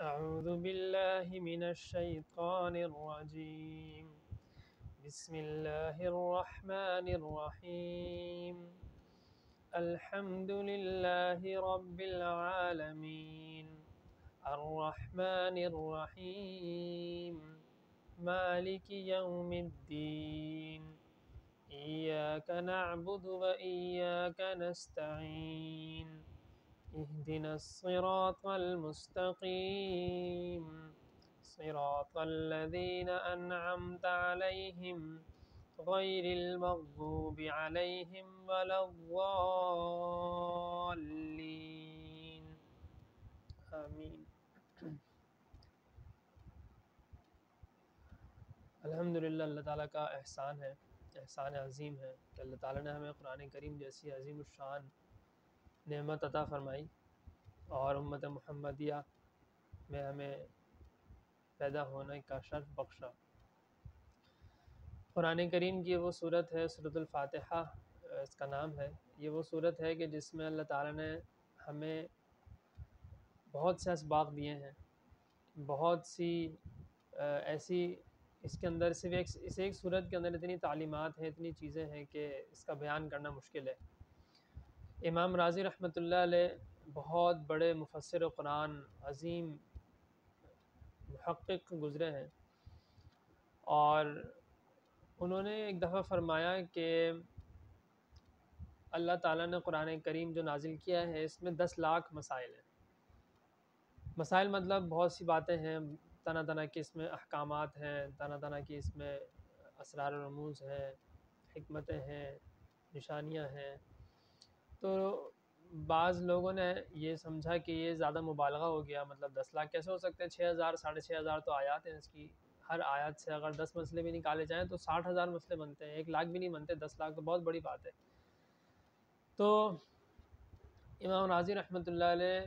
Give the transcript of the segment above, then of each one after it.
أعوذ بالله من الشيطان الرجيم. بسم الله الرحمن الرحيم. الحمد لله رب العالمين الرحمن الرحيم مالك يوم الدين إياك نعبد وإياك نستعين اهدنا الصراط المستقيم صراط الذين أنعمت عليهم غير المغضوب عليهم ولا الضالين آمین. الحمدللہ اللہ تعالیٰ کا احسان ہے، احسان عظیم ہے کہ اللہ تعالیٰ نے ہمیں قرآن کریم جیسی عظیم الشان نعمت عطا فرمائی اور امت محمدیہ میں ہمیں پیدا ہونے کا شرف بخشا۔ قرآن کریم کی وہ صورت ہے سورۃ الفاتحہ، اس کا نام ہے۔ یہ وہ صورت ہے کہ جس میں اللہ تعالیٰ نے ہمیں بہت سے اسباق دیے ہیں، بہت سی ایسی اس کے اندر صرف اس ایک صورت کے اندر اتنی تعلیمات ہیں، اتنی چیزیں ہیں کہ اس کا بیان کرنا مشکل ہے۔ امام راضی رحمۃ اللہ علیہ بہت بڑے مفسر قرآن، عظیم محقق گزرے ہیں، اور انہوں نے ایک دفعہ فرمایا کہ اللہ تعالیٰ نے قرآن کریم جو نازل کیا ہے اس میں 10 لاکھ مسائل ہیں۔ مسائل مطلب بہت سی باتیں ہیں، طرح طرح کے اس میں احکامات ہیں، طرح طرح کی اس میں اسرار و رموز ہیں، حکمتیں ہیں، نشانیاں ہیں۔ تو بعض لوگوں نے یہ سمجھا کہ یہ زیادہ مبالغہ ہو گیا، مطلب 10 لاکھ کیسے ہو سکتے ہیں؟ 6,000 6,500 تو آیات ہیں اس کی، ہر آیت سے اگر 10 مسئلے بھی نکالے جائیں تو 60,000 مسئلے بنتے ہیں، 1 لاکھ بھی نہیں بنتے، 10 لاکھ تو بہت بڑی بات ہے۔ تو امام راضی رحمۃ اللہ علیہ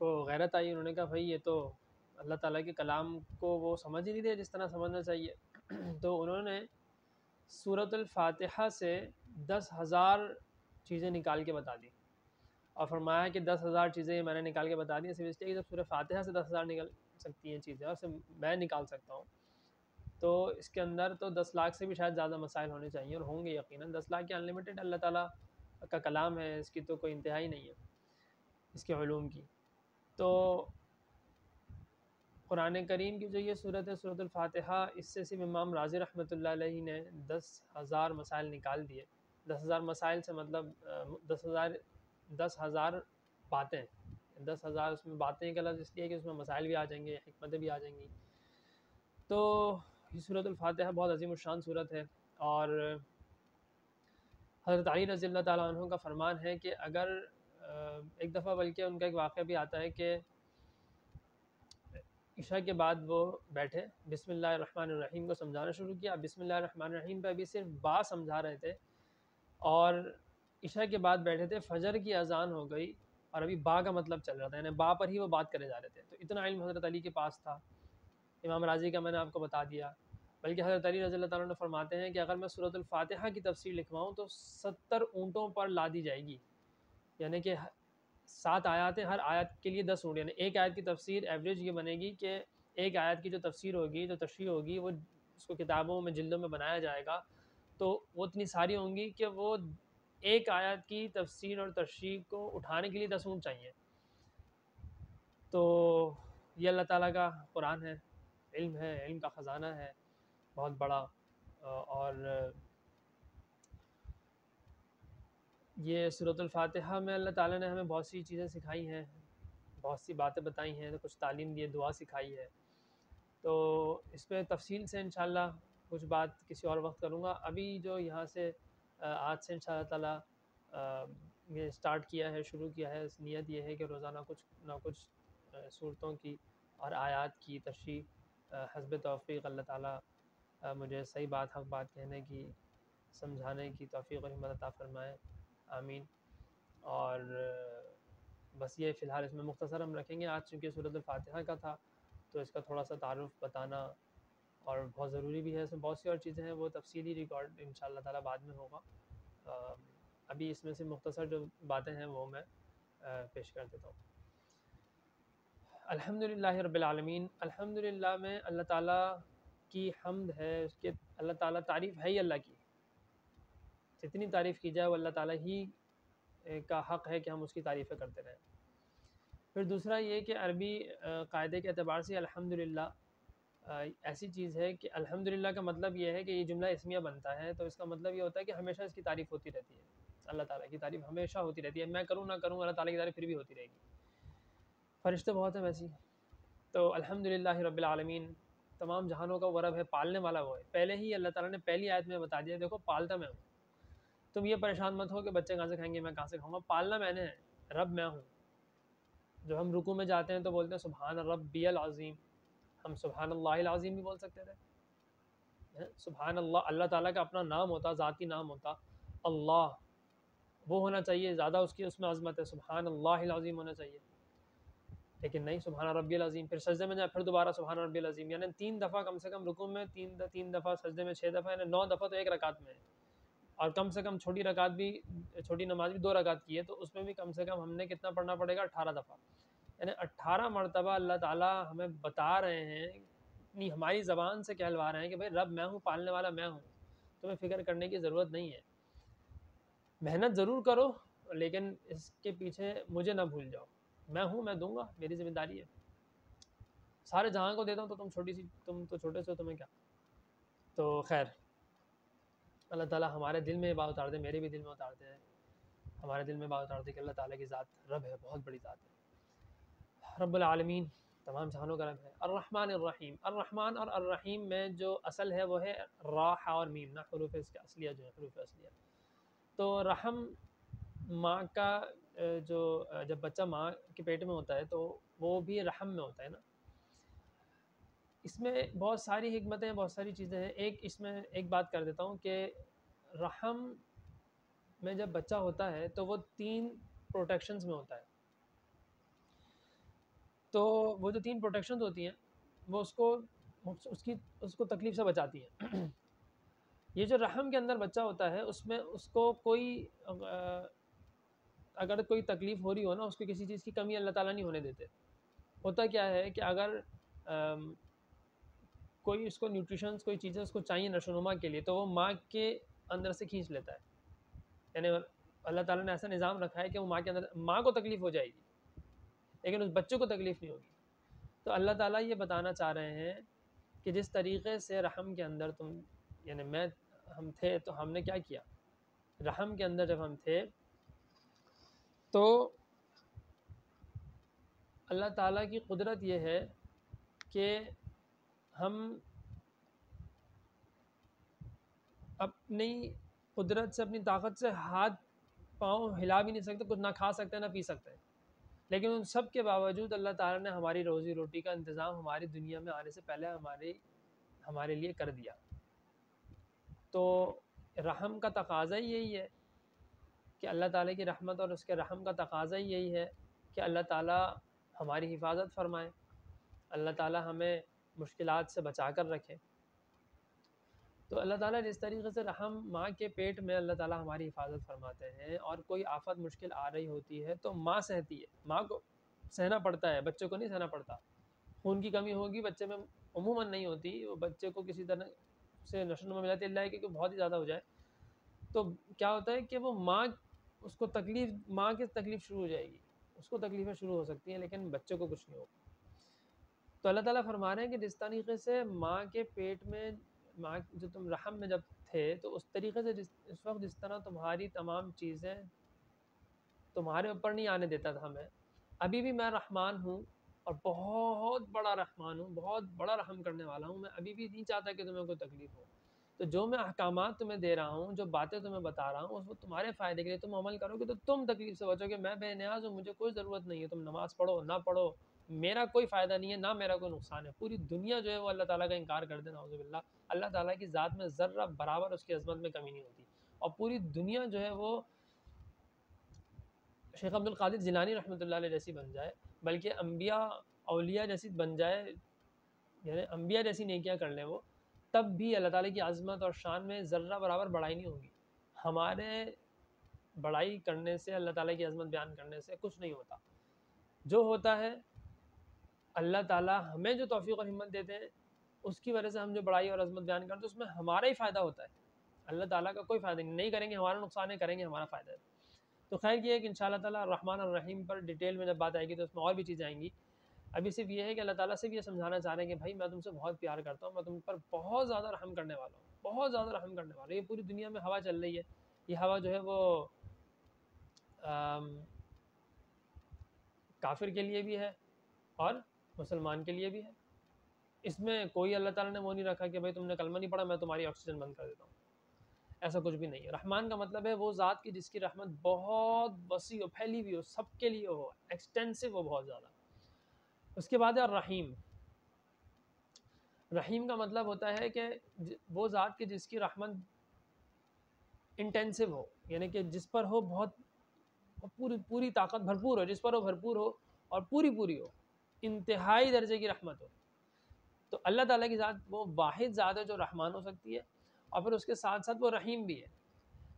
کو غیرت آئی، انہوں نے کہا بھائی یہ تو اللہ تعالیٰ کے کلام کو وہ سمجھ ہی نہیں دے جس طرح سمجھنا چاہیے۔ تو انہوں نے سورۃ الفاتحہ سے 10,000 چیزیں نکال کے بتا دی، اور فرمایا کہ 10,000 چیزیں میں نے نکال کے بتا دی، صرف اس لیے کہ جب سورہ فاتحہ سے 10,000 نکل سکتی ہیں چیزیں اور صرف میں نکال سکتا ہوں، تو اس کے اندر تو 10 لاکھ سے بھی شاید زیادہ مسائل ہونے چاہیے، اور ہوں گے یقیناً۔ 10 لاکھ کے انلمیٹڈ اللہ تعالیٰ کا کلام ہے، اس کی تو کوئی انتہائی نہیں ہے اس کے علوم کی۔ تو قرآن کریم کی جو یہ صورت ہے سورۃ الفاتحہ، اس سے صرف امام راضی رحمۃ اللہ علیہ نے 10,000 مسائل نکال دیے۔ 10,000 مسائل سے مطلب 10,000 باتیں، 10,000 اس میں باتیں کا لفظ اس لیے کہ اس میں مسائل بھی آ جائیں گے، حکمتیں بھی آ جائیں گی۔ تو یہ سورۃ الفاتحہ بہت عظیم الشان صورت ہے، اور حضرت علی رضی اللہ تعالیٰ عنہ کا فرمان ہے کہ اگر ایک دفعہ، بلکہ ان کا ایک واقعہ بھی آتا ہے کہ عشاء کے بعد وہ بیٹھے، بسم اللہ الرحمن الرحیم کو سمجھانا شروع کیا۔ بسم اللہ الرحمن الرحیم پہ ابھی صرف با سمجھا رہے تھے، اور عشاء کے بعد بیٹھے تھے، فجر کی اذان ہو گئی اور ابھی با کا مطلب چل رہا تھا، یعنی با پر ہی وہ بات کرے جا رہے تھے۔ تو اتنا علم حضرت علی کے پاس تھا، امام راضی کا میں نے آپ کو بتا دیا۔ بلکہ حضرت علی رضی اللہ تعالیٰ عنہ فرماتے ہیں کہ اگر میں سورۃ الفاتحہ کی تفسیر لکھواؤں تو 70 اونٹوں پر لادی جائے گی، یعنی کہ 7 آیات ہیں، ہر آیت کے لیے 10 اونٹ، یعنی ایک آیت کی تفسیر ایوریج یہ بنے گی کہ ایک آیت کی جو تفسیر ہوگی، جو تشریح ہوگی، وہ اس کو کتابوں میں جلدوں میں بنایا جائے گا تو وہ اتنی ساری ہوں گی کہ وہ ایک آیت کی تفسیر اور تشریح کو اٹھانے کے لیے 10 اونٹ چاہیے۔ تو یہ اللہ تعالیٰ کا قرآن ہے، علم ہے، علم کا خزانہ ہے بہت بڑا، اور یہ سورۃ الفاتحہ میں اللہ تعالیٰ نے ہمیں بہت سی چیزیں سکھائی ہیں، بہت سی باتیں بتائی ہیں، کچھ تعلیم دی ہے، دعا سکھائی ہے۔ تو اس پہ تفصیل سے انشاءاللہ کچھ بات کسی اور وقت کروں گا۔ ابھی جو یہاں سے آج سے انشاءاللہ تعالیٰ یہ سٹارٹ کیا ہے، شروع کیا ہے، اس نیت یہ ہے کہ روزانہ کچھ نہ کچھ صورتوں کی اور آیات کی تشریح حسب توفیق اللہ تعالیٰ مجھے صحیح بات، حق بات کہنے کی، سمجھانے کی توفیق و ہمت عطا فرمائے، آمین۔ اور بس یہ فی الحال اس میں مختصر ہم رکھیں گے۔ آج چونکہ سورۃ الفاتحہ کا تھا تو اس کا تھوڑا سا تعارف بتانا اور بہت ضروری بھی ہے، اس میں بہت سی اور چیزیں ہیں، وہ تفصیلی ریکارڈ انشاءاللہ تعالیٰ بعد میں ہوگا۔ ابھی اس میں سے مختصر جو باتیں ہیں وہ میں پیش کر دیتا ہوں۔ الحمدللہ رب العالمین، الحمدللہ میں اللہ تعالیٰ کی حمد ہے، اس کے اللہ تعالیٰ تعریف ہے ہی اللہ کی، جتنی تعریف کی جائے وہ اللہ تعالیٰ ہی کا حق ہے کہ ہم اس کی تعریفیں کرتے رہیں۔ پھر دوسرا یہ کہ عربی قاعدے کے اعتبار سے الحمدللہ ایسی چیز ہے کہ الحمدللہ کا مطلب یہ ہے کہ یہ جملہ اسمیہ بنتا ہے، تو اس کا مطلب یہ ہوتا ہے کہ ہمیشہ اس کی تعریف ہوتی رہتی ہے، اللہ تعالیٰ کی تعریف ہمیشہ ہوتی رہتی ہے، میں کروں نہ کروں اللہ تعالیٰ کی تعریف پھر بھی ہوتی رہے گی۔ فرشتے بہت ہیں ویسی، تو الحمدللہ رب العالمین، تمام جہانوں کا وہ رب ہے، پالنے والا وہ ہے۔ پہلے ہی اللہ تعالیٰ نے پہلی آیت میں بتا دیا، دیکھو پالتا میں ہوں، تم یہ پریشان مت ہو کہ بچے کہاں سے کھائیں گے، میں کہاں سے کھاؤں گا، پالنا میں نے ہے، رب میں ہوں۔ جو ہم رکوع میں جاتے ہیں تو بولتے ہیں سبحان ربی العظیم، ہم سبحان اللہ العظیم بھی بول سکتے تھے، سبحان اللہ، اللہ تعالیٰ کا اپنا نام ہوتا، ذاتی نام ہوتا، اللہ وہ ہونا چاہیے، زیادہ اس کی اس میں عظمت ہے، سبحان اللہ العظیم ہونا چاہیے، لیکن نہیں، سبحان ربی العظیم۔ پھر سجدے میں جائے پھر دوبارہ سبحان ربی العظیم، یعنی 3 دفعہ کم سے کم رکوع میں، 3 دفعہ سجدے میں، 6 دفعہ، یعنی 9 دفعہ تو ایک رکعت میں ہے، اور کم سے کم چھوٹی رکعت بھی، چھوٹی نماز بھی 2 رکعت کی ہے، تو اس میں بھی کم سے کم ہم نے کتنا پڑھنا پڑے گا، 18 دفعہ، یعنی 18 مرتبہ اللہ تعالیٰ ہمیں بتا رہے ہیں، اپنی ہماری زبان سے کہلوا رہے ہیں کہ بھائی رب میں ہوں، پالنے والا میں ہوں، تمہیں فکر کرنے کی ضرورت نہیں ہے، محنت ضرور کرو لیکن اس کے پیچھے مجھے نہ بھول جاؤ، میں ہوں، میں دوں گا، میری ذمہ داری ہے، سارے جہاں کو دیتا ہوں تو تم تو چھوٹے سے ہو، تمہیں کیا۔ تو خیر، اللہ تعالیٰ ہمارے دل میں یہ بات اتار دے، میرے بھی دل میں اتار دے، ہمارے دل میں بات اتار دے کہ اللہ تعالیٰ کی ذات رب ہے، بہت بڑی ذات ہے، رب العالمین، تمام جہانوں کا رب ہے۔ الرحمن الرحیم، الرحمن اور الرحیم میں جو اصل ہے وہ ہے را، حا اور میم، نہ حروف اس کے اصلیہ جو ہے، حروف اصلیہ۔ تو رحم ماں کا جو جب بچہ ماں کے پیٹ میں ہوتا ہے تو وہ بھی رحم میں ہوتا ہے نا، اس میں بہت ساری حکمتیں، بہت ساری چیزیں ہیں۔ ایک اس میں ایک بات کر دیتا ہوں کہ رحم میں جب بچہ ہوتا ہے تو وہ 3 پروٹیکشنز میں ہوتا ہے، تو وہ جو 3 پروٹیکشنز ہوتی ہیں وہ اس کو تکلیف سے بچاتی ہیں۔ یہ جو رحم کے اندر بچہ ہوتا ہے اس میں اس کو کوئی اگر کوئی تکلیف ہو رہی ہو نا، اس کو کسی چیز کی کمی اللہ تعالیٰ نہیں ہونے دیتے۔ ہوتا کیا ہے کہ اگر کوئی اس کو نیوٹریشنز، کوئی چیزیں اس کو چاہیے نشو و نما کے لیے، تو وہ ماں کے اندر سے کھینچ لیتا ہے، یعنی اللہ تعالیٰ نے ایسا نظام رکھا ہے کہ وہ ماں کے اندر، ماں کو تکلیف ہو جائے گی لیکن اس بچے کو تکلیف نہیں ہوگی۔ تو اللہ تعالیٰ یہ بتانا چاہ رہے ہیں کہ جس طریقے سے رحم کے اندر تم، یعنی ہم تھے تو ہم نے کیا کیا، رحم کے اندر جب ہم تھے تو اللہ تعالیٰ کی قدرت یہ ہے کہ ہم اپنی قدرت سے، اپنی طاقت سے ہاتھ پاؤں ہلا بھی نہیں سکتے، کچھ نہ کھا سکتے نہ پی سکتے، لیکن ان سب کے باوجود اللہ تعالیٰ نے ہماری روزی روٹی کا انتظام ہماری دنیا میں آنے سے پہلے ہمارے لیے کر دیا۔ تو رحم کا تقاضا ہی یہی ہے کہ اللہ تعالیٰ کی رحمت اور اس کے رحم کا تقاضا ہی یہی ہے کہ اللہ تعالیٰ ہماری حفاظت فرمائے، اللہ تعالیٰ ہمیں مشکلات سے بچا کر رکھے۔ تو اللہ تعالیٰ جس طریقے سے رحم، ماں کے پیٹ میں اللہ تعالیٰ ہماری حفاظت فرماتے ہیں، اور کوئی آفت مشکل آ رہی ہوتی ہے تو ماں سہتی ہے، ماں کو سہنا پڑتا ہے، بچے کو نہیں سہنا پڑتا۔ خون کی کمی ہوگی بچے میں، عموماً نہیں ہوتی، وہ بچے کو کسی طرح سے نشو و نما ملاتی اللہ ہے کہ بہت ہی زیادہ ہو جائے تو کیا ہوتا ہے کہ وہ ماں، اس کو تکلیف، ماں کی تکلیف شروع ہو جائے گی، اس کو تکلیفیں شروع ہو سکتی ہیں لیکن بچے کو کچھ نہیں ہوگا۔ تو اللہ تعالیٰ فرما رہے ہیں کہ جس طریقے سے ماں کے پیٹ میں، ماں جو تم رحم میں جب تھے تو اس طریقے سے اس وقت جس طرح تمہاری تمام چیزیں تمہارے اوپر نہیں آنے دیتا تھا میں، ابھی بھی میں رحمان ہوں اور بہت بڑا رحمان ہوں، بہت بڑا رحم کرنے والا ہوں، میں ابھی بھی نہیں چاہتا کہ تمہیں کوئی تکلیف ہو۔ تو جو میں احکامات تمہیں دے رہا ہوں، جو باتیں تمہیں بتا رہا ہوں، اس وہ تمہارے فائدے کے لیے، تم عمل کرو گے تو تم تکلیف سے بچو گے، میں بے نیاز ہوں، مجھے کوئی ضرورت نہیں ہے، تم نماز پڑھو نہ پڑھو، میرا کوئی فائدہ نہیں ہے، نہ میرا کوئی نقصان ہے۔ پوری دنیا جو ہے وہ اللہ تعالیٰ کا انکار کر دے، نعوذ باللہ، اللہ تعالیٰ کی ذات میں ذرہ برابر اس کی عظمت میں کمی نہیں ہوتی، اور پوری دنیا جو ہے وہ شیخ عبد القادر جیلانی رحمۃ اللہ علیہ جیسی بن جائے، بلکہ انبیاء اولیاء جیسی بن جائے، یعنی انبیاء جیسی نیکیاں کر لیں وہ، تب بھی اللہ تعالیٰ کی عظمت اور شان میں ذرہ برابر بڑائی نہیں ہوگی۔ ہمارے بڑائی کرنے سے، اللہ تعالیٰ کی عظمت بیان کرنے سے کچھ نہیں ہوتا، جو ہوتا ہے اللہ تعالیٰ ہمیں جو توفیق اور ہمت دیتے ہیں اس کی وجہ سے ہم جو بڑائی اور عظمت بیان کرتے ہیں اس میں ہمارا ہی فائدہ ہوتا ہے، اللہ تعالیٰ کا کوئی فائدہ نہیں کریں گے ہمارا نقصان ہے، کریں گے ہمارا فائدہ ہے۔ تو خیر یہ ہے کہ انشاءاللہ تعالیٰ الرحمن الرحیم پر ڈیٹیل میں جب بات آئے گی تو اس میں اور بھی چیزیں آئیں گی۔ ابھی صرف یہ ہے کہ اللہ تعالیٰ سے بھی یہ سمجھانا چاہ رہے ہیں کہ بھائی میں تم سے بہت پیار کرتا ہوں، میں تم پر بہت زیادہ رحم کرنے والا ہوں، بہت زیادہ رحم کرنے والا ہوں۔ یہ پوری دنیا میں ہوا چل رہی ہے، یہ ہوا جو ہے وہ کافر کے لیے بھی ہے اور مسلمان کے لیے بھی ہے۔ اس میں کوئی اللہ تعالیٰ نے وہ نہیں رکھا کہ بھائی تم نے کلمہ نہیں پڑھا میں تمہاری آکسیجن بند کر دیتا ہوں، ایسا کچھ بھی نہیں ہے۔ رحمان کا مطلب ہے وہ ذات کی جس کی رحمت بہت وسیع ہو، پھیلی ہوئی ہو، سب کے لیے ہو، ایکسٹینسو ہو بہت زیادہ۔ اس کے بعد ہے الرحیم۔ رحیم کا مطلب ہوتا ہے کہ وہ ذات کی جس کی رحمت انٹینسو ہو، یعنی کہ جس پر ہو بہت پوری طاقت بھرپور ہو، جس پر وہ بھرپور ہو اور پوری ہو، انتہائی درجے کی رحمت ہو۔ تو اللہ تعالیٰ کی ذات وہ واحد ذات ہے جو رحمان ہو سکتی ہے، اور پھر اس کے ساتھ ساتھ وہ رحیم بھی ہے۔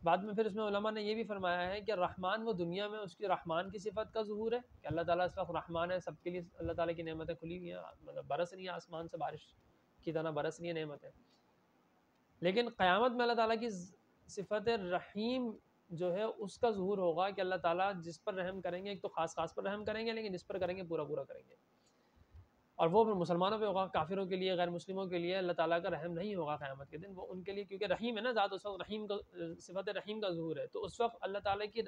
بعد میں پھر اس میں علماء نے یہ بھی فرمایا ہے کہ رحمان وہ دنیا میں اس کی رحمان کی صفت کا ظہور ہے کہ اللہ تعالیٰ اس وقت رحمان ہے، سب کے لیے اللہ تعالیٰ کی نعمتیں کھلی ہوئی ہیں، مطلب برس رہی ہیں آسمان سے بارش کی طرح برس رہی ہیں نعمتیں۔ لیکن قیامت میں اللہ تعالیٰ کی صفت رحیم جو ہے اس کا ظہور ہوگا کہ اللہ تعالیٰ جس پر رحم کریں گے، ایک تو خاص پر رحم کریں گے، لیکن جس پر کریں گے پورا کریں گے، اور وہ پھر مسلمانوں پہ ہوگا، کافروں کے لیے، غیر مسلموں کے لیے اللہ تعالیٰ کا رحم نہیں ہوگا قیامت کے دن، وہ ان کے لیے کیونکہ رحیم ہے نا ذات، اس وقت رحیم کا صفت رحیم کا ظہور ہے، تو اس وقت اللہ تعالیٰ کی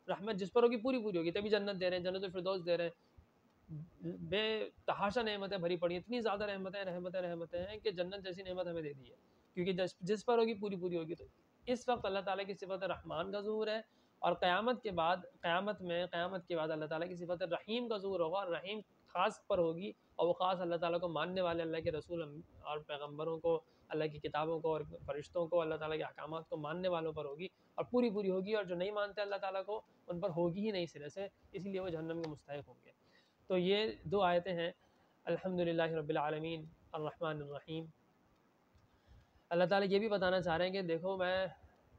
رحمت جس پر ہوگی پوری ہوگی، تبھی جنت دے رہے ہیں، جنت الفردوس دے رہے ہیں، بے تحاشا نعمتیں بھری پڑی ہیں، اتنی زیادہ رحمتیں ہیں کہ جنت جیسی نعمت ہمیں دے دی ہے، کیونکہ جس پر ہوگی پوری ہوگی۔ تو اس وقت اللہ تعالیٰ کی صفت رحمان کا ظہور ہے، اور قیامت کے بعد اللہ تعالیٰ کی صفت رحیم کا ظہور ہوگا، اور رحیم خاص پر ہوگی، اور وہ خاص اللہ تعالیٰ کو ماننے والے، اللہ کے رسول اور پیغمبروں کو، اللہ کی کتابوں کو اور فرشتوں کو، اللہ تعالیٰ کے احکامات کو ماننے والوں پر ہوگی، اور پوری ہوگی، اور جو نہیں مانتے اللہ تعالیٰ کو ان پر ہوگی ہی نہیں سرے سے، اسی لیے وہ جہنم کے مستحق ہوں گے۔ تو یہ دو آیتیں ہیں، الحمدللہ رب العالمین الرحمن الرحیم۔ اللہ تعالیٰ یہ بھی بتانا چاہ رہے ہیں کہ دیکھو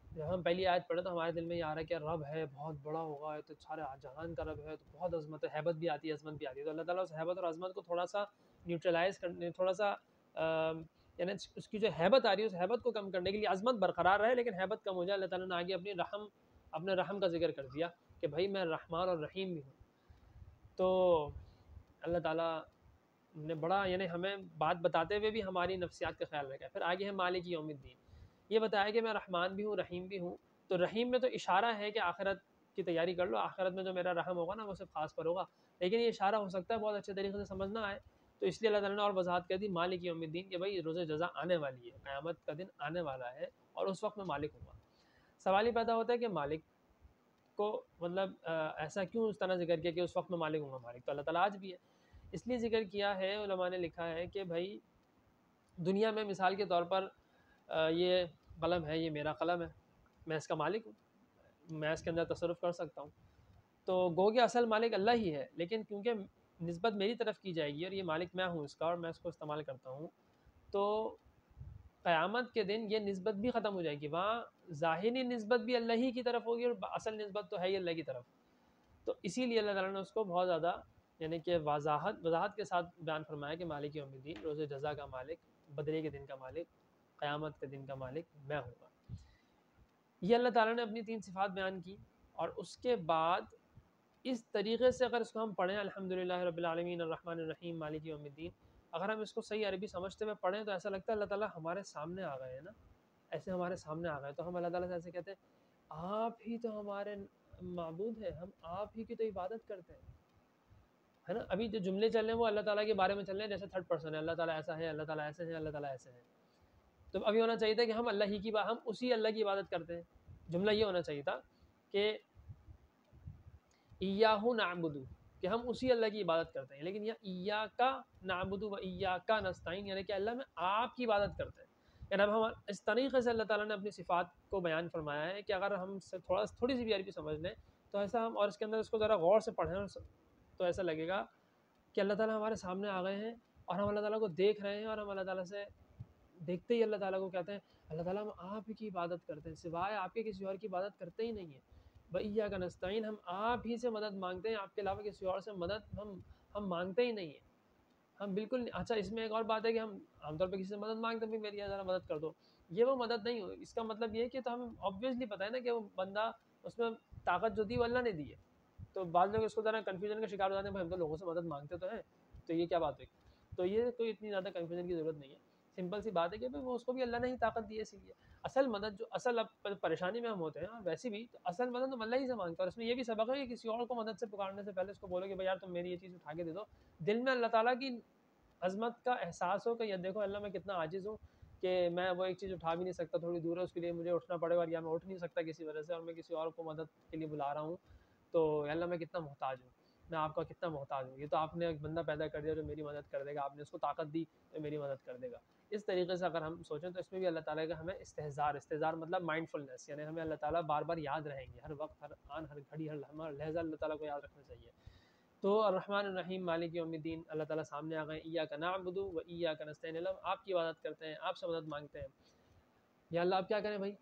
جب ہم پہلی آیت پڑھے تو ہمارے دل میں یہ آ رہا ہے کہ رب ہے، بہت بڑا ہوگا، تو سارے جہان کا رب ہے، تو بہت عظمت ہے، ہیبت بھی آتی ہے، عظمت بھی آتی ہے، تو اللہ تعالیٰ اس ہیبت اور عظمت کو تھوڑا سا نیوٹرلائز کرنے، تھوڑا سا یعنی اس کی جو ہیبت آ رہی ہے اس ہیبت کو کم کرنے کے لیے، عظمت برقرار رہے لیکن ہیبت کم ہو جائے، اللہ تعالیٰ نے آگے اپنے رحم کا ذکر کر دیا کہ بھائی میں رحمان اور رحیم بھی ہوں۔ تو اللہ تعالیٰ نے بڑا یعنی ہمیں بات بتاتے ہوئے بھی ہماری نفسیات کا خیال رکھا ہے۔ پھر آگے ہے مالک یوم الدین، یہ بتایا کہ میں رحمان بھی ہوں، رحیم بھی ہوں۔ تو رحیم میں تو اشارہ ہے کہ آخرت کی تیاری کر لو، آخرت میں جو میرا رحم ہوگا نا وہ صرف خاص پر ہوگا، لیکن یہ اشارہ ہو سکتا ہے بہت اچھے طریقے سے سمجھ نہ آئے، تو اس لیے اللہ تعالیٰ نے اور وضاحت کر دی مالک یوم الدین کہ بھائی روز جزا آنے والی ہے، قیامت کا دن آنے والا ہے، اور اس وقت میں مالک ہوں گا۔ سوال ہی پیدا ہوتا ہے کہ مالک کو مطلب ایسا کیوں اس طرح ذکر کیا کہ اس وقت میں مالک ہوں گا؟ مالک تو اللہ تعالیٰ آج بھی ہے، اس لیے ذکر کیا ہے، علماء نے لکھا ہے کہ بھائی دنیا میں مثال کے طور پر یہ قلم ہے، یہ میرا قلم ہے، میں اس کا مالک ہوں، میں اس کے اندر تصرف کر سکتا ہوں، تو گو کہ اصل مالک اللہ ہی ہے، لیکن کیونکہ نسبت میری طرف کی جائے گی اور یہ مالک میں ہوں اس کا اور میں اس کو استعمال کرتا ہوں، تو قیامت کے دن یہ نسبت بھی ختم ہو جائے گی، وہاں ظاہری نسبت بھی اللہ ہی کی طرف ہوگی اور اصل نسبت تو ہے ہی اللہ کی طرف۔ تو اسی لیے اللہ تعالیٰ نے اس کو بہت زیادہ یعنی کہ وضاحت کے ساتھ بیان فرمایا کہ مالک یوم الدین، روز جزا کا مالک، بدلے کے دن کا مالک، قیامت کے دن کا مالک میں ہوں گا۔ یہ اللہ تعالیٰ نے اپنی 3 صفات بیان کی، اور اس کے بعد اس طریقے سے اگر اس کو ہم پڑھیں الحمدللہ رب العالمین الرحمن الرحیم مالک یوم الدین، اگر ہم اس کو صحیح عربی سمجھتے ہوئے پڑھیں تو ایسا لگتا ہے اللہ تعالیٰ ہمارے سامنے آ گئے ہیں نا، ایسے ہمارے سامنے آ گئے، تو ہم اللہ تعالیٰ سے ایسے کہتے ہیں آپ ہی تو ہمارے معبود ہیں، ہم آپ ہی کی تو عبادت کرتے ہیں، ہے نا۔ ابھی جو جملے چل رہے ہیں وہ اللہ تعالیٰ کے بارے میں چل رہے ہیں جیسے تھرڈ پرسن ہے، اللہ تعالیٰ ایسا ہے، اللہ تعالیٰ ایسے ہیں، اللہ تعالیٰ ایسے ہیں، تو ابھی ہونا چاہیے تھا کہ ہم اللہ ہی کی ہم اسی اللہ کی عبادت کرتے ہیں، جملہ یہ ہونا چاہیے تھا کہ ایاہ نعبد، کہ ہم اسی اللہ کی عبادت کرتے ہیں، لیکن یہ ایاک نعبد و ایاک نستعین، یعنی کہ اللہ میں آپ کی عبادت کرتے ہیں۔ یعنی اب ہم اس طریقے سے اللہ تعالیٰ نے اپنی صفات کو بیان فرمایا ہے کہ اگر ہم تھوڑی سی بھی عربی سمجھ لیں تو ایسا ہم اور اس کے اندر اس کو ذرا غور سے پڑھیں تو ایسا لگے گا کہ اللہ تعالیٰ ہمارے سامنے آ گئے ہیں اور ہم اللہ تعالیٰ کو دیکھ رہے ہیں، اور ہم اللہ تعالیٰ سے دیکھتے ہی اللہ تعالیٰ کو کہتے ہیں اللہ تعالیٰ ہم آپ ہی کی عبادت کرتے ہیں، سوائے آپ کے کسی اور کی عبادت کرتے ہی نہیں ہیں، وَإِيَّاكَ نَسْتَعِينُ، ہم آپ ہی سے مدد مانگتے ہیں، آپ کے علاوہ کسی اور سے مدد ہم مانگتے ہی نہیں ہیں۔ ہم بالکل نہیں. اچھا اس میں ایک اور بات ہے کہ ہم عام طور پہ کسی سے مدد مانگتے ہیں میری ذرا مدد کر دو, یہ وہ مدد نہیں ہو. اس کا مطلب یہ ہے کہ تو ہم آبویسلی پتہ ہے نا کہ وہ بندہ اس میں طاقت جو دی وہ اللہ نے دی ہے. تو بعض لوگ اس کو ذرا کنفیوژن کا شکار ہو جاتے ہیں, بھائی ہم تو لوگوں سے مدد مانگتے تو ہیں, تو یہ کیا بات ہے. تو یہ کوئی اتنی زیادہ کنفیوژن کی ضرورت نہیں ہے. سمپل سی بات ہے کہ وہ اس کو بھی اللہ نے ہی طاقت دی ہے, اسی لیے اصل مدد جو اصل اب پریشانی میں ہم ہوتے ہیں ویسے بھی, تو اصل مدد تو اللہ ہی سے مانگتا ہے. اور اس میں یہ بھی سبق ہے کہ کسی اور کو مدد سے پکارنے سے پہلے اس کو بولو کہ بھائی یار تم میری یہ چیز اٹھا کے دے دو. دل میں اللہ تعالیٰ کی عظمت کا احساس ہو کہ یہ دیکھو اللہ میں کتنا عاجز ہوں کہ میں وہ ایک چیز اٹھا بھی نہیں سکتا, تھوڑی دور ہے, اس کے لیے مجھے اٹھنا پڑے گا, یا میں اٹھ نہیں سکتا کسی وجہ سے, اور میں کسی اور کو مدد کے لیے بلا رہا ہوں, تو اللہ میں کتنا محتاج ہوں, میں آپ کا کتنا محتاج ہوں. یہ تو آپ نے ایک بندہ پیدا کر دیا جو میری مدد کر دے گا, آپ نے اس کو طاقت دی تو میری مدد کر دے گا. اس طریقے سے اگر ہم سوچیں تو اس میں بھی اللہ تعالیٰ کا ہمیں استحضار مطلب مائنڈ فلنس, یعنی ہمیں اللہ تعالیٰ بار بار یاد رہیں گے, ہر وقت, ہر آن, ہر گھڑی, ہر لمحہ, ہر لحظہ اللہ تعالیٰ کو یاد رکھنا چاہیے. تو الرحمن الرحیم مالک یوم الدین, اللہ تعالیٰ سامنے آ گئے, ایاک نعبد و ایاک نستعین, آپ کی عبادت کرتے ہیں, آپ سے مدد مانگتے ہیں. یا اللہ آپ کیا کریں بھائی,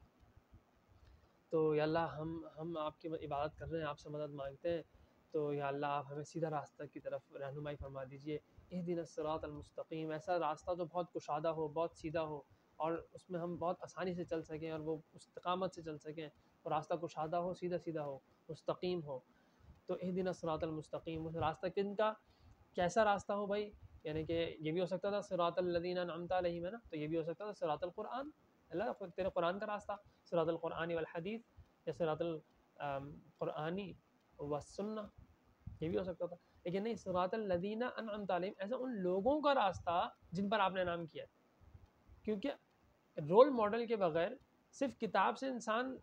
تو یا اللہ ہم آپ کی عبادت کر رہے ہیں, آپ سے مدد مانگتے ہیں, تو یا اللہ آپ ہمیں سیدھا راستہ کی طرف رہنمائی فرما دیجئے. اہدنا الصراط المستقیم, ایسا راستہ جو بہت کشادہ ہو, بہت سیدھا ہو, اور اس میں ہم بہت آسانی سے چل سکیں, اور وہ استقامت سے چل سکیں, اور راستہ کشادہ ہو, سیدھا سیدھا ہو, مستقیم ہو. تو اہدنا الصراط المستقیم, اس راستہ کن کا, کیسا راستہ ہو بھائی, یعنی کہ یہ بھی ہو سکتا تھا صراط الذین انعمت علیہم, ہے نا, تو یہ بھی ہو سکتا تھا صراط القرآن, اللہ تیرے قرآن کا راستہ, صراط القرآن والحدیث, یا صراط القرآنی والسنہ, یہ بھی ہو سکتا تھا. لیکن نہیں, صراط الذین انعمت علیہم, ایسا ان لوگوں کا راستہ جن پر آپ نے انعام کیا ہے. کیونکہ رول ماڈل کے بغیر صرف کتاب سے انسان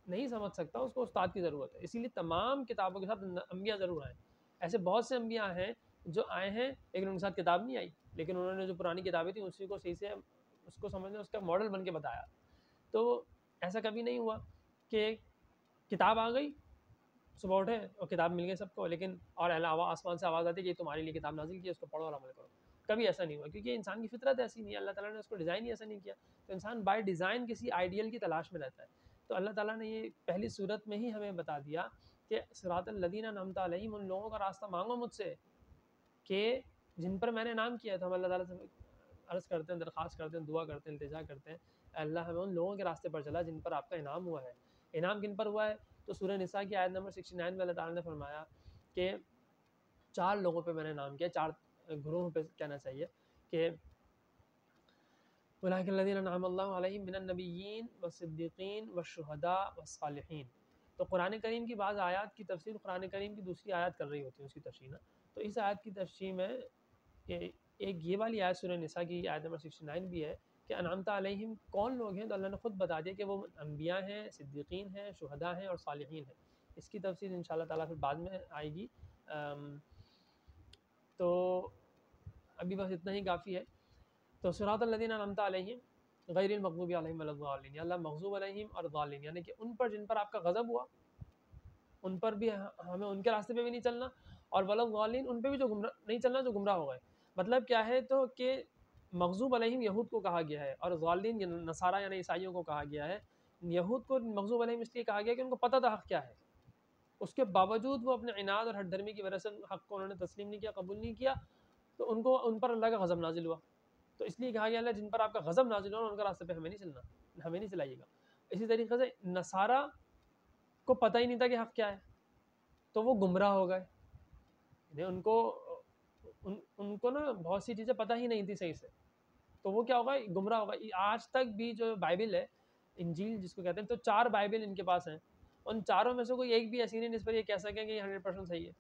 نہیں سمجھ سکتا, اس کو استاد کی ضرورت ہے. اسی لیے تمام کتابوں کے ساتھ انبیاء ضرور آئے. ایسے بہت سے انبیاء ہیں جو آئے ہیں لیکن ان کے ساتھ کتاب نہیں آئی, لیکن انہوں نے جو پرانی کتابیں تھیں اسی کو صحیح سے اس کو سمجھنے, اس کا ماڈل بن کے بتایا. تو ایسا کبھی نہیں ہوا کہ کتاب آ گئی, صبح اٹھے اور کتاب مل گئی سب کو, لیکن اور علاوہ آسمان سے آواز آتی ہے کہ تمہارے لیے کتاب نازل کی ہے, اس کو پڑھو اور عمل کرو. کبھی ایسا نہیں ہوا, کیونکہ انسان کی فطرت ایسی نہیں ہے, اللہ تعالیٰ نے اس کو ڈیزائن ہی ایسا نہیں کیا. تو انسان بائی ڈیزائن کسی آئیڈیل کی تلاش میں رہتا ہے. تو اللہ تعالیٰ نے یہ پہلی صورت میں ہی ہمیں بتا دیا کہ صراط الذین انعمت علیہم, ان لوگوں کا راستہ مانگو مجھ سے کہ جن پر میں نے انعام کیا. تو ہم اللہ تعالیٰ سے عرض کرتے ہیں, درخواست کرتے ہیں, دعا کرتے ہیں, التجا کرتے ہیں, اللہ ہمیں ان لوگوں کے راستے پر چلا جن پر آپ کا انعام ہوا ہے. انعام کن پر ہوا ہے, تو سورہ نساء کی آیت نمبر 69 میں اللہ تعالیٰ نے فرمایا کہ 4 لوگوں پہ میں نے انعام کیا, 4 گروہوں پہ کہنا چاہیے, کہ اولئک الذین انعم اللہ علیہم من النبیین والصدیقین والشہداء والصالحین. تو قرآن کریم کی بعض آیات کی تفسیر قرآن کریم کی دوسری آیات کر رہی ہوتی ہے, اس کی تفسیر نا. تو اس آیت کی تفسیر میں ایک یہ والی آیت سورہ نساء کی آیت نمبر 69 بھی ہے کہ انعمت علیہم کون لوگ ہیں, تو اللہ نے خود بتا دیا کہ وہ انبیاء ہیں, صدیقین ہیں, شہداء ہیں, اور صالحین ہیں. اس کی تفسیر انشاءاللہ تعالیٰ پھر بعد میں آئے گی. تو ابھی بس اتنا ہی کافی ہے. تو صراط الذین انعمت علیہم غیر المغضوب علیہم ولا الضالین, یا اللہ مغضوب علیہم اور ضالین, یعنی کہ ان پر جن پر آپ کا غضب ہوا, ان پر بھی ہمیں ان کے راستے پہ بھی نہیں چلنا, اور ولا الضالین, ان پہ بھی جو گمراہ نہیں چلنا جو گمراہ ہو گئے. مطلب کیا ہے, تو کہ مغضوب علیہم یہود کو کہا گیا ہے, اور ضالین نصارہ یعنی عیسائیوں کو کہا گیا ہے. یہود کو مغضوب علیہم اس لیے کہا گیا کہ ان کو پتہ تھا حق کیا ہے, اس کے باوجود وہ اپنے عناد اور ہٹ دھرمی کی وجہ سے حق کو انہوں نے تسلیم نہیں کیا, قبول نہیں کیا, تو ان پر اللہ کا غضب نازل ہوا. تو اس لیے کہا گیا اللہ جن پر آپ کا غضب نازل ہو ان کا راستے پہ ہمیں نہیں چلنا, ہمیں نہیں چلائیے گا. اسی طریقے سے نصارہ کو پتہ ہی نہیں تھا کہ حق کیا ہے, تو وہ گمراہ ہو گئے. ان کو نا بہت سی چیزیں پتہ ہی نہیں تھی صحیح سے, تو وہ کیا ہوگا, گمراہ ہوگا. آج تک بھی جو بائبل ہے, انجیل جس کو کہتے ہیں, تو 4 بائبل ان کے پاس ہیں, ان چاروں میں سے کوئی ایک بھی ایسی نہیں جس پر یہ کہہ سکیں کہ یہ 100% صحیح ہے.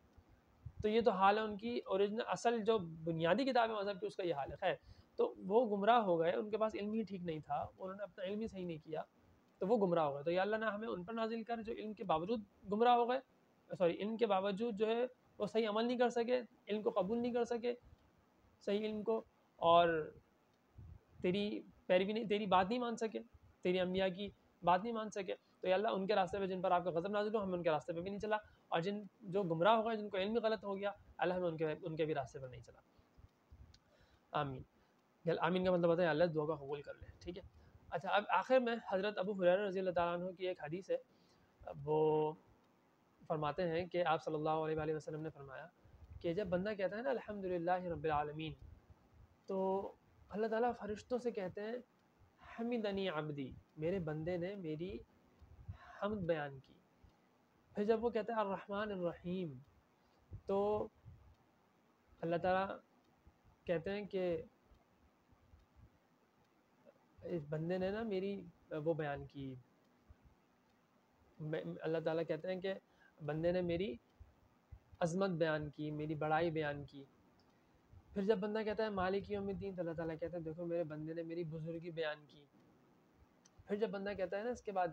تو یہ تو حال ہے ان کی اوریجنل اصل جو بنیادی کتاب ہے مذہب کی, اس کا یہ حال ہے. خیر, تو وہ گمراہ ہو گئے, ان کے پاس علم ہی ٹھیک نہیں تھا, انہوں نے اپنا علم ہی صحیح نہیں کیا, تو وہ گمراہ ہو گئے. تو یا اللہ نے ہمیں ان پر نازل کر جو علم کے باوجود گمراہ ہو گئے, علم کے باوجود جو ہے وہ صحیح عمل نہیں کر سکے, علم کو قبول نہیں کر سکے, صحیح علم کو, اور تیری پیروی نہیں, تیری بات نہیں مان سکے, تیری انبیاء کی بات نہیں مان سکے. تو یا اللہ ان کے راستے پہ جن پر آپ کا غضب نازل ہو, ہمیں ان کے راستے پہ بھی نہیں چلا, اور جو گمراہ ہو گئے, جن کو علم غلط ہو گیا, اللہ ہمیں ان کے بھی راستے پر نہیں چلا. آمین. آمین کا مطلب ہوتا ہے اللہ دعا کا قبول کر لے. ٹھیک ہے. اچھا, اب آخر میں حضرت ابو ہریرہ رضی اللہ تعالیٰ عنہ کی ایک حدیث ہے, وہ فرماتے ہیں کہ آپ صلی اللہ علیہ وآلہ وسلم نے فرمایا کہ جب بندہ کہتا ہے نا الحمدللہ رب العالمین، تو اللہ تعالیٰ فرشتوں سے کہتے ہیں حمدنی عبدی، میرے بندے نے میری حمد بیان کی۔ پھر جب وہ کہتا ہے الرحمن الرحیم، تو اللہ تعالیٰ کہتے ہیں کہ اس بندے نے نا میری وہ بیان کی، اللہ تعالیٰ کہتے ہیں کہ بندے نے میری عظمت بیان کی، میری بڑائی بیان کی۔ پھر جب بندہ کہتا ہے مالک یوم الدین، تو اللہ تعالیٰ کہتا ہے دیکھو میرے بندے نے میری بزرگی بیان کی۔ پھر جب بندہ کہتا ہے نا اس کے بعد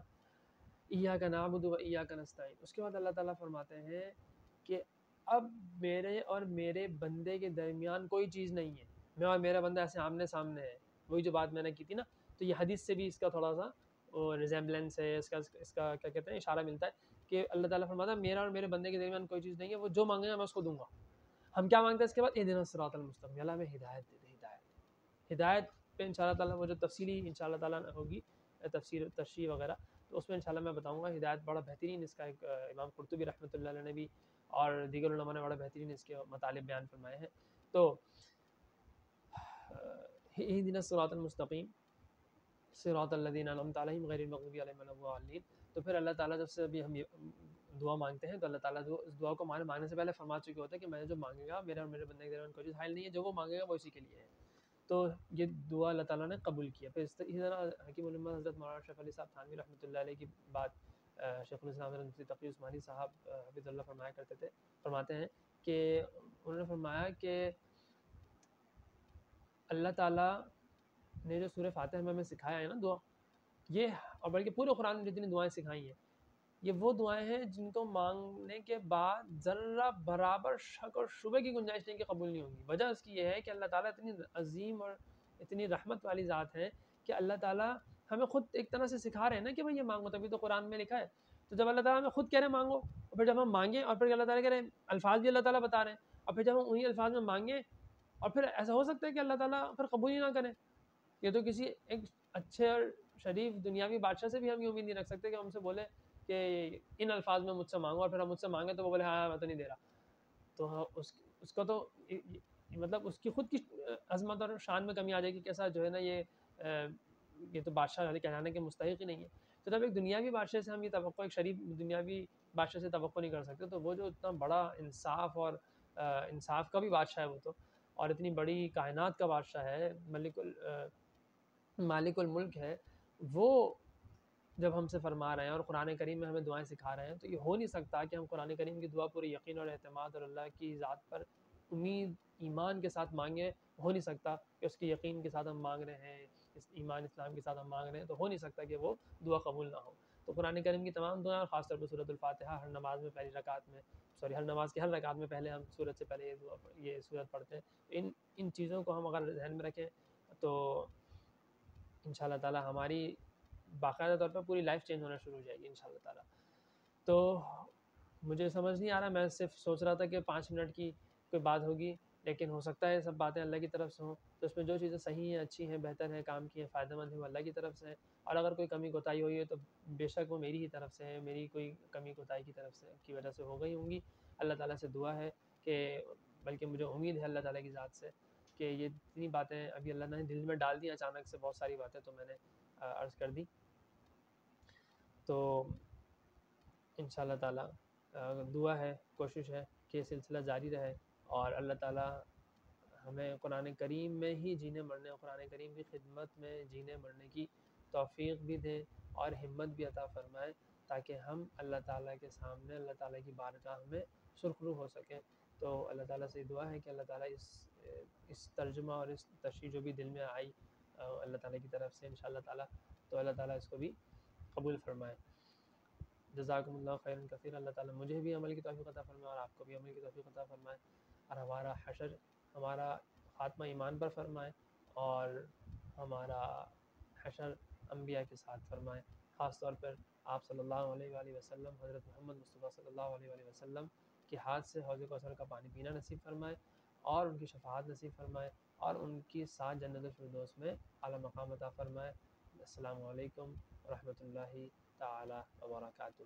ایاک نعبد و ایاک نستعین، اس کے بعد اللہ تعالیٰ فرماتے ہیں کہ اب میرے اور میرے بندے کے درمیان کوئی چیز نہیں ہے، میں اور میرا بندہ ایسے آمنے سامنے ہے۔ وہی جو بات میں نے کی تھی نا، تو یہ حدیث سے بھی اس کا تھوڑا سا ریزیمبلنس ہے، اس کا کیا کہتے ہیں اشارہ ملتا ہے کہ اللہ تعالیٰ فرماتا ہے میرا اور میرے بندے کے درمیان کوئی چیز نہیں ہے، وہ جو مانگے گا میں اس کو دوں گا۔ ہم کیا مانگتے ہیں اس کے بعد اہدنا الصراط المستقیم، اللہ میں ہدایت دے دے، ہدایت پہ انشاءاللہ تعالیٰ وہ جو تفصیلی انشاءاللہ تعالیٰ ہوگی تفسیر تشریح وغیرہ، تو اس میں انشاءاللہ میں بتاؤں گا۔ ہدایت بڑا بہترین اس کا ایک امام قرطبی رحمۃ اللہ علیہ نے بھی اور دیگر علماء نے بڑا بہترین اس کے مطالب بیان فرمائے ہیں۔ تو اہدنا الصراط المستقیم صراط الذین انعمت علیہم غیر المغضوب علیہم ولا الضالین۔ تو پھر اللہ تعالیٰ جب سے ابھی ہم دعا مانگتے ہیں تو اللہ تعالیٰ اس دعا کو مانگنے سے پہلے فرما چکے ہوتے ہیں کہ میں جو مانگے گا میرا اور میرے بندے کے درمیان کوئی چیز حائل نہیں ہے، جو وہ مانگے گا وہ اسی کے لیے ہے۔ تو یہ دعا اللہ تعالیٰ نے قبول کیا۔ پھر اسی طرح حکیم علماء حضرت مولانا اشرف علی صاحب تھانوی رحمۃ اللہ علیہ کی بات شیخ الاسلام حضرت مفتی تقی عثمانی صاحب حفظ اللہ فرمایا کرتے تھے، فرماتے ہیں کہ انہوں نے فرمایا کہ اللہ تعالیٰ نے جو سورہ فاتحہ میں ہمیں سکھایا ہے نا دعا، یہ اور بلکہ پورے قرآن میں جتنی دعائیں سکھائی ہیں یہ وہ دعائیں ہیں جن کو مانگنے کے بعد ذرہ برابر شک اور شبہ کی گنجائش نہیں کہ قبول نہیں ہوگی۔ وجہ اس کی یہ ہے کہ اللہ تعالیٰ اتنی عظیم اور اتنی رحمت والی ذات ہے کہ اللہ تعالیٰ ہمیں خود ایک طرح سے سکھا رہے ہیں نا کہ بھائی یہ مانگو، تبھی تو قرآن میں لکھا ہے۔ تو جب اللہ تعالیٰ ہمیں خود کہہ رہے ہیں مانگو، اور پھر جب ہم مانگیں اور پھر اللہ تعالیٰ کہہ رہے ہیں، الفاظ بھی اللہ تعالیٰ بتا رہے ہیں، اور پھر جب ہم انہی الفاظ میں مانگیں اور پھر ایسا ہو سکتا ہے کہ اللہ تعالیٰ پھر قبول ہی نہ کرے۔ یہ تو کسی ایک اچھے اور شریف دنیاوی بادشاہ سے بھی ہم یہ امید نہیں رکھ سکتے کہ ہم سے بولے کہ ان الفاظ میں مجھ سے مانگو، اور پھر ہم مجھ سے مانگیں تو وہ بولے ہاں میں تو نہیں دے رہا۔ تو اس کا تو مطلب اس کی خود کی عظمت اور شان میں کمی آ جائے گی، کیسا جو ہے نا یہ تو بادشاہ کہلانے کے مستحق ہی نہیں ہے۔ تو جب ایک دنیاوی بادشاہ سے ہم یہ توقع، ایک شریف دنیاوی بادشاہ سے توقع نہیں کر سکتے، تو وہ جو اتنا بڑا انصاف اور انصاف کا بھی بادشاہ ہے وہ تو، اور اتنی بڑی کائنات کا بادشاہ ہے، مالک الملک ہے، وہ جب ہم سے فرما رہے ہیں اور قرآن کریم میں ہمیں دعائیں سکھا رہے ہیں، تو یہ ہو نہیں سکتا کہ ہم قرآن کریم کی دعا پورے یقین اور اعتماد اور اللہ کی ذات پر امید ایمان کے ساتھ مانگیں۔ ہو نہیں سکتا کہ اس کے یقین کے ساتھ ہم مانگ رہے ہیں، اس ایمان اسلام کے ساتھ ہم مانگ رہے ہیں، تو ہو نہیں سکتا کہ وہ دعا قبول نہ ہو۔ تو قرآن کریم کی تمام دعائیں، خاص طور پر سورۃ الفاتحہ، ہر نماز میں پہلی رکعت میں ہر نماز کی ہر رکعت میں پہلے ہم سورت سے پہلے یہ سورت پڑھتے ہیں۔ ان چیزوں کو ہم اگر ذہن میں رکھیں تو انشاءاللہ تعالی ہماری باقاعدہ طور پر پوری لائف چینج ہونا شروع ہو جائے گی انشاءاللہ تعالی۔ تو مجھے سمجھ نہیں آ رہا، میں صرف سوچ رہا تھا کہ 5 منٹ کی کوئی بات ہوگی، لیکن ہو سکتا ہے سب باتیں اللہ کی طرف سے ہوں، تو اس میں جو چیزیں صحیح ہیں، اچھی ہیں، بہتر ہیں، کام کی ہیں، فائدہ مند ہیں، وہ اللہ کی طرف سے ہیں، اور اگر کوئی کمی کوتاہی ہوئی ہے تو بے شک وہ میری ہی طرف سے ہے، میری کوئی کمی کوتاہی کی طرف سے کی وجہ سے ہو گئی ہوں گی۔ اللہ تعالیٰ سے دعا ہے کہ بلکہ مجھے امید ہے اللہ تعالیٰ کی ذات سے کہ یہ اتنی باتیں ابھی اللہ نے دل میں ڈال دی اچانک سے، بہت ساری باتیں تو میں نے عرض کر دی۔ تو انشاءاللہ تعالیٰ دعا ہے، کوشش ہے کہ یہ سلسلہ جاری رہے، اور اللہ تعالیٰ ہمیں قرآن کریم میں ہی جینے مرنے، قرآن کریم کی خدمت میں جینے مرنے کی توفیق بھی دیں اور ہمت بھی عطا فرمائے، تاکہ ہم اللہ تعالیٰ کے سامنے اللہ تعالیٰ کی بارگاہ میں سرخرو ہو سکیں۔ تو اللہ تعالیٰ سے دعا ہے کہ اللہ تعالیٰ اس ترجمہ اور اس تشریح جو بھی دل میں آئی اللہ تعالیٰ کی طرف سے انشاءاللہ تعالیٰ، تو اللہ تعالیٰ اس کو بھی قبول فرمائے۔ جزاکم اللہ خیرا کثیر۔ اللہ تعالیٰ مجھے بھی عمل کی توفیق عطا فرمائے اور آپ کو بھی عمل کی توفیق عطا فرمائے، اور ہمارا حشر، ہمارا خاتمہ ایمان پر فرمائے، اور ہمارا حشر انبیاء کے ساتھ فرمائے، خاص طور پر آپ صلی اللہ علیہ وآلہ وسلم، حضرت محمد مصطفیٰ صلی اللہ علیہ وآلہ وسلم کے ہاتھ سے حوض کوثر کا پانی پینا نصیب فرمائے، اور ان کی شفاعت نصیب فرمائے، اور ان کی ساتھ جنت الفردوس میں اعلیٰ مقام عطا فرمائے۔ السلام علیکم ورحمۃ اللہ تعالی وبرکاتہ۔